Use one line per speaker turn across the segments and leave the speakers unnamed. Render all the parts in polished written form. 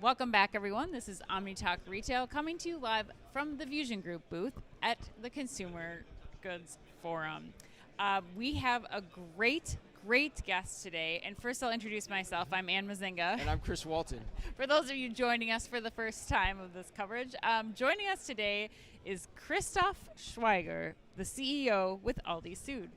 Welcome back, everyone. This is OmniTalk Retail coming to you live from the Fusion Group booth at the Consumer Goods Forum. We have a great guest today. And first, I'll introduce myself. I'm Ann Mazinga.
And I'm Chris Walton.
For those of you joining us for the first time of this coverage, joining us today is Christoph Schwaiger, the CEO with Aldi Süd.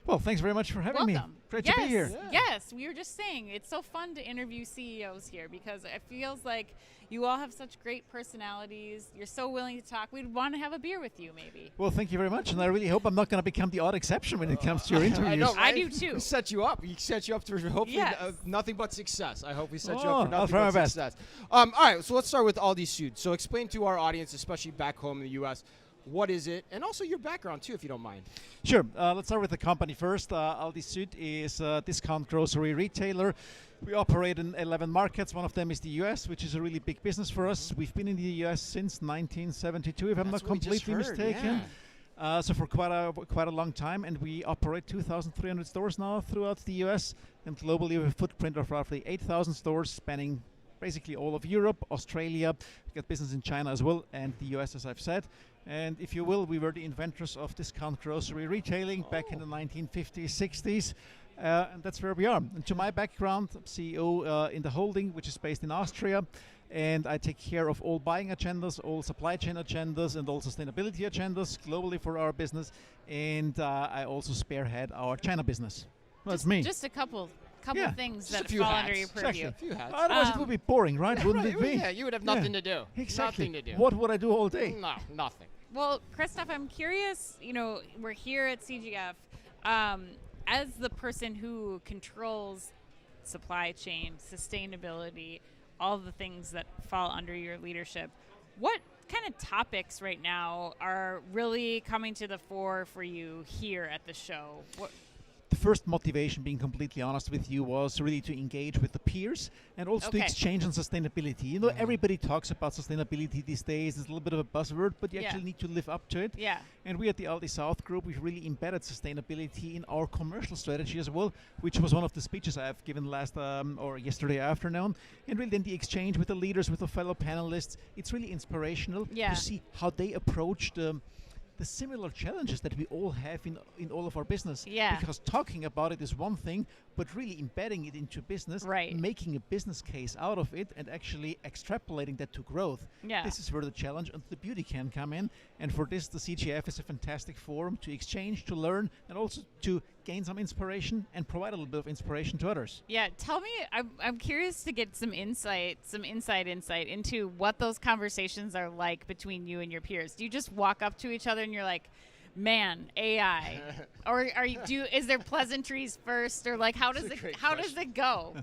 Well, thanks very much for having me. Great to be here.
Yes, we were just saying, it's so fun to interview CEOs here because it feels like you all have such great personalities. You're so willing to talk. We'd want to have a beer with you, maybe.
Well, thank you very much, and I really hope I'm not going to become the odd exception when it comes to your interviews.
I know, right?
I do too.
We set you up. We set you up for hopefully nothing but success. I hope we set you up for nothing but success. All right, so let's start with Aldi Süd. So explain to our audience, especially back home in the U.S., what is it, and also your background too, if you don't mind.
Sure. Let's start with the company first. Aldi Süd is a discount grocery retailer. We operate in 11 markets. One of them is the U.S., which is a really big business for us. We've been in the U.S. since 1972, if I'm not completely mistaken.
Yeah.
So for quite a long time, and we operate 2,300 stores now throughout the U.S. and globally we have a footprint of roughly 8,000 stores spanning basically all of Europe, Australia. We got business in China as well, and the US, as I've said. And if you will, we were the inventors of discount grocery retailing back in the 1950s, 60s. And that's where we are. And to my background, I'm CEO in the holding, which is based in Austria. And I take care of all buying agendas, all supply chain agendas, and all sustainability agendas globally for our business. And I also spearhead our China business. Well, that's me.
Just a couple things that
fall
under your purview.
Exactly.
Otherwise, it would be boring, right? Wouldn't it be?
Yeah, you would have nothing to do.
Exactly.
Nothing to do.
What would I do all day?
No, nothing.
Well, Christoph, I'm curious, we're here at CGF. As the person who controls supply chain, sustainability, all the things that fall under your leadership, what kind of topics right now are really coming to the fore for you here at the show?
The first motivation, being completely honest with you, was really to engage with the peers and also to exchange on sustainability. Everybody talks about sustainability these days. It's a little bit of a buzzword, but you actually need to live up to it.
Yeah.
And we at the Aldi South Group, we've really embedded sustainability in our commercial strategy as well, which was one of the speeches I've given yesterday afternoon. And really then the exchange with the leaders, with the fellow panelists, it's really inspirational to see how they approach the similar challenges that we all have in all of our business.
Yeah.
Because talking about it is one thing, but really embedding it into business, making a business case out of it, and actually extrapolating that to growth.
Yeah.
This is where the challenge and the beauty can come in. And for this, the CGF is a fantastic forum to exchange, to learn, and also to gain some inspiration and provide a little bit of inspiration to others.
Yeah, tell me, I'm curious to get some inside insight into what those conversations are like between you and your peers. Do you just walk up to each other and you're like, man, AI, or is there pleasantries first, or like how does it go?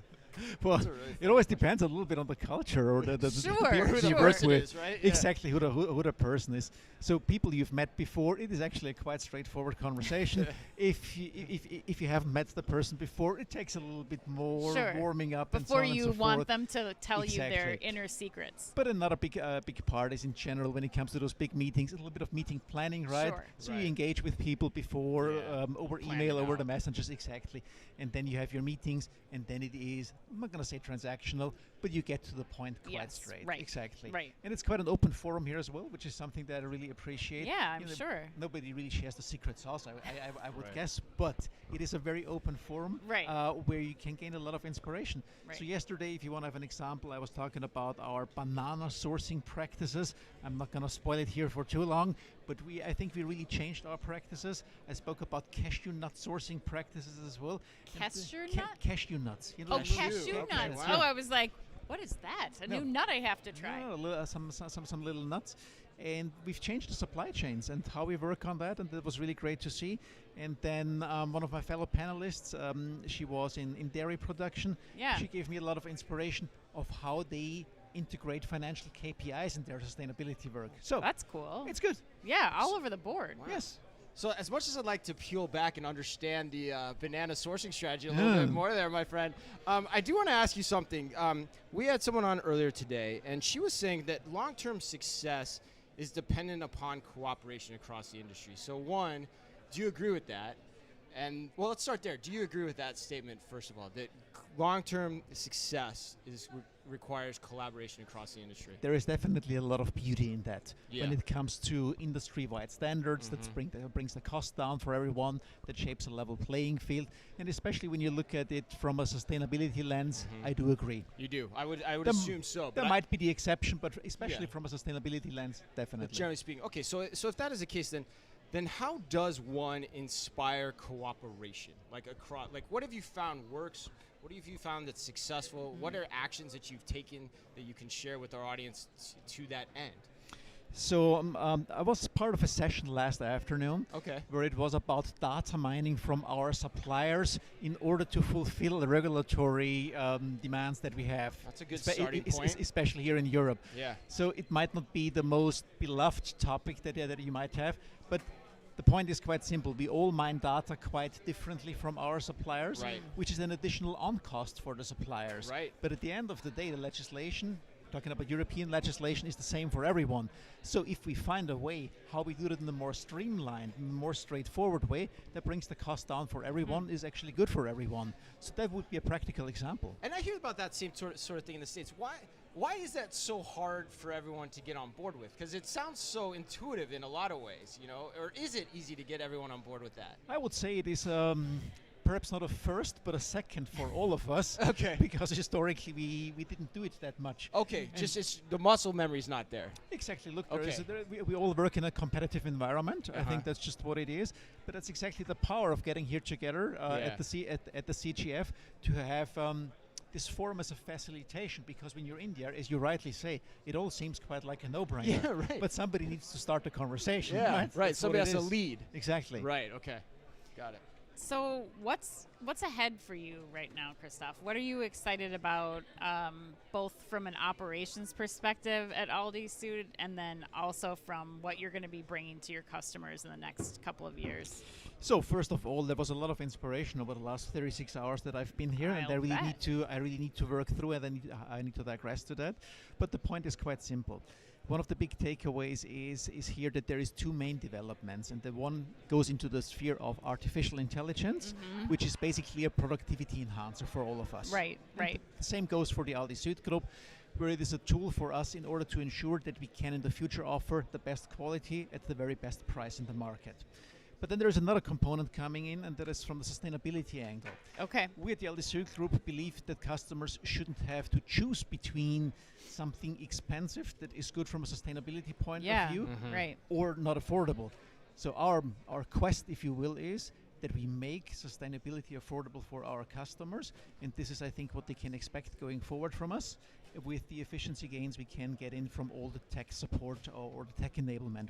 Well, it always depends a little bit on the culture or the people you work with.
Is, right?
Exactly, who the person is. So people you've met before, it is actually a quite straightforward conversation. If you haven't met the person before, it takes a little bit more warming up
before
and so
you
on and so
want
forth.
them to tell you their inner secrets.
But another big part is in general when it comes to those big meetings, a little bit of meeting planning, right?
Sure.
So you engage with people before over email, over the messengers, exactly, and then you have your meetings, and then it is, I'm not going to say transactional, but you get to the point quite straight.
Right.
Exactly.
Right.
And it's quite an open forum here as well, which is something that I really appreciate.
Yeah, I'm sure.
Nobody really shares the secret sauce, I would guess, but it is a very open forum where you can gain a lot of inspiration.
Right.
So yesterday, if you want to have an example, I was talking about our banana sourcing practices. I'm not going to spoil it here for too long, but I think we really changed our practices. I spoke about cashew nut sourcing practices as well.
Cashew nut?
Cashew nuts.
Cashew nuts.
Wow.
Oh, I was like, what is that? A new nut I have to try.
Some little nuts. And we've changed the supply chains and how we work on that, and that was really great to see. And then one of my fellow panelists, she was in dairy production.
Yeah.
She gave me a lot of inspiration of how they integrate financial KPIs in their sustainability work. So
that's cool.
It's good.
Yeah, all over the board.
Wow. Yes. So as much as I'd like to peel back and understand the banana sourcing strategy a little bit more there, my friend, I do want to ask you something. We had someone on earlier today, and she was saying that long-term success is dependent upon cooperation across the industry. So one, do you agree with that? And well, let's start there. Do you agree with that statement, first of all, that long-term success requires collaboration across the industry?
There is definitely a lot of beauty in that.
Yeah.
When it comes to industry-wide standards, that brings the cost down for everyone, that shapes a level playing field, and especially when you look at it from a sustainability lens, I do agree.
You do. I would assume so.
There
But
might be the exception, but especially from a sustainability lens, definitely.
but generally speaking, okay. So if that is the case, then how does one inspire cooperation? Like what have you found works? What have you found that's successful? What are actions that you've taken that you can share with our audience to that end?
So I was part of a session last afternoon where it was about data mining from our suppliers in order to fulfill the regulatory demands that we have.
That's a good starting point.
Especially here in Europe.
Yeah.
So it might not be the most beloved topic that you might have, but the point is quite simple. We all mine data quite differently from our suppliers, which is an additional on-cost for the suppliers.
Right.
But at the end of the day, the legislation, talking about European legislation, is the same for everyone. So if we find a way how we do it in a more streamlined, more straightforward way that brings the cost down for everyone, is actually good for everyone. So that would be a practical example.
And I hear about that same sort of thing in the States. Why is that so hard for everyone to get on board with? Because it sounds so intuitive in a lot of ways, or is it easy to get everyone on board with that?
I would say it is perhaps not a first, but a second for all of us.
Okay.
Because historically we didn't do it that much.
Okay, just the muscle memory's not there.
Exactly. Look,
Okay.
we all work in a competitive environment. I think that's just what it is. But that's exactly the power of getting here together at the CGF to have this form as a facilitation, because when you're in there, as you rightly say, it all seems quite like a no-brainer.
Yeah, right.
But somebody needs to start the conversation.
Yeah,
right.
right.
That's
Somebody
what
has
it
to
is.
lead.
Exactly.
Right. Okay. Got it.
So what's ahead for you right now, Christoph? What are you excited about, both from an operations perspective at Aldi Süd, and then also from what you're going to be bringing to your customers in the next couple of years?
So first of all, there was a lot of inspiration over the last 36 hours that I've been here, and I really need to work through it, and I need to digress to that. But the point is quite simple. One of the big takeaways is here that there is two main developments, and the one goes into the sphere of artificial intelligence, which is basically a productivity enhancer for all of us.
Right.
The same goes for the Aldi Süd group, where it is a tool for us in order to ensure that we can in the future offer the best quality at the very best price in the market. But then there's another component coming in, and that is from the sustainability angle.
Okay.
We at the Aldi Süd Group believe that customers shouldn't have to choose between something expensive that is good from a sustainability point of view,
Right.
or not affordable. So our quest, if you will, is that we make sustainability affordable for our customers, and this is, I think, what they can expect going forward from us, with the efficiency gains we can get in from all the tech support or the tech enablement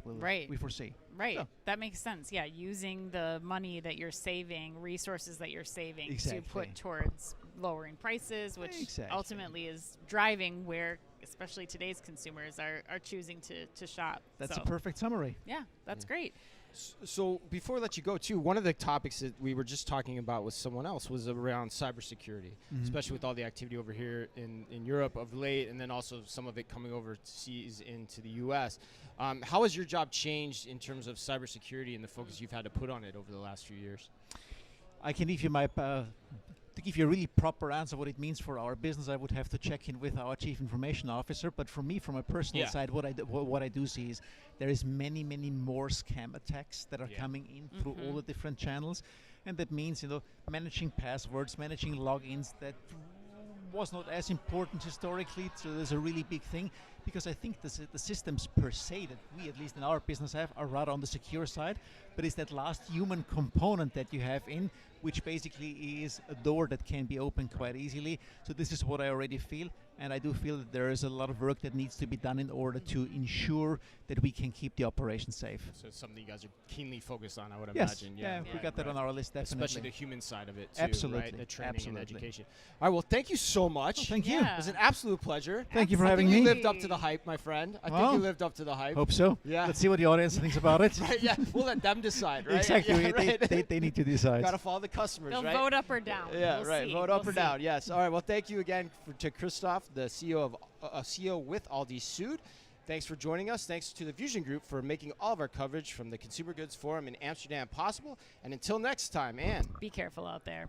we foresee.
Right.
So.
That makes sense. Yeah, using the money that you're saving, resources that you're saving
Exactly.
to put towards lowering prices, which ultimately is driving where especially today's consumers are choosing to shop.
That's a perfect summary.
Yeah, that's great.
So before I let you go, too, one of the topics that we were just talking about with someone else was around cybersecurity, especially with all the activity over here in Europe of late, and then also some of it coming overseas into the U.S. How has your job changed in terms of cybersecurity and the focus you've had to put on it over the last few years?
I can give you to give you a really proper answer what it means for our business, I would have to check in with our chief information officer. But for me, from a personal side, what I do see is there is many more scam attacks that are coming in through all the different channels, and that means managing passwords, managing logins. That was not as important historically, so there's a really big thing, because I think the systems per se that we, at least in our business, have are rather on the secure side, but it's that last human component that you have in, which basically is a door that can be opened quite easily. So this is what I already feel, and I do feel that there is a lot of work that needs to be done in order to ensure that we can keep the operation safe.
So it's something you guys are keenly focused on, I would
Yes.
imagine.
Yeah, we got that on our list, definitely.
Especially the human side of it, too,
Absolutely.
right? The training
Absolutely.
and education. All right, well, thank you so much.
Oh, thank you.
It was an absolute pleasure.
Thank you for
I
having
think
me.
you lived up to the hype, my friend. I think you lived up to the hype.
Hope so.
Yeah.
Let's see what the audience thinks about it.
Right, yeah, we'll let them decide, right?
Exactly.
Yeah, right.
They need to decide.
Got to follow the customers,
They'll
right?
vote up or down.
Yeah,
We'll
right.
see.
Vote up
We'll
or
see.
down. Yes. All right. Well, thank you again to Christoph, the CEO with Aldi Süd, Thanks for joining us. Thanks to the Fusion Group for making all of our coverage from the Consumer Goods Forum in Amsterdam possible. And until next time, Anne.
Be careful out there.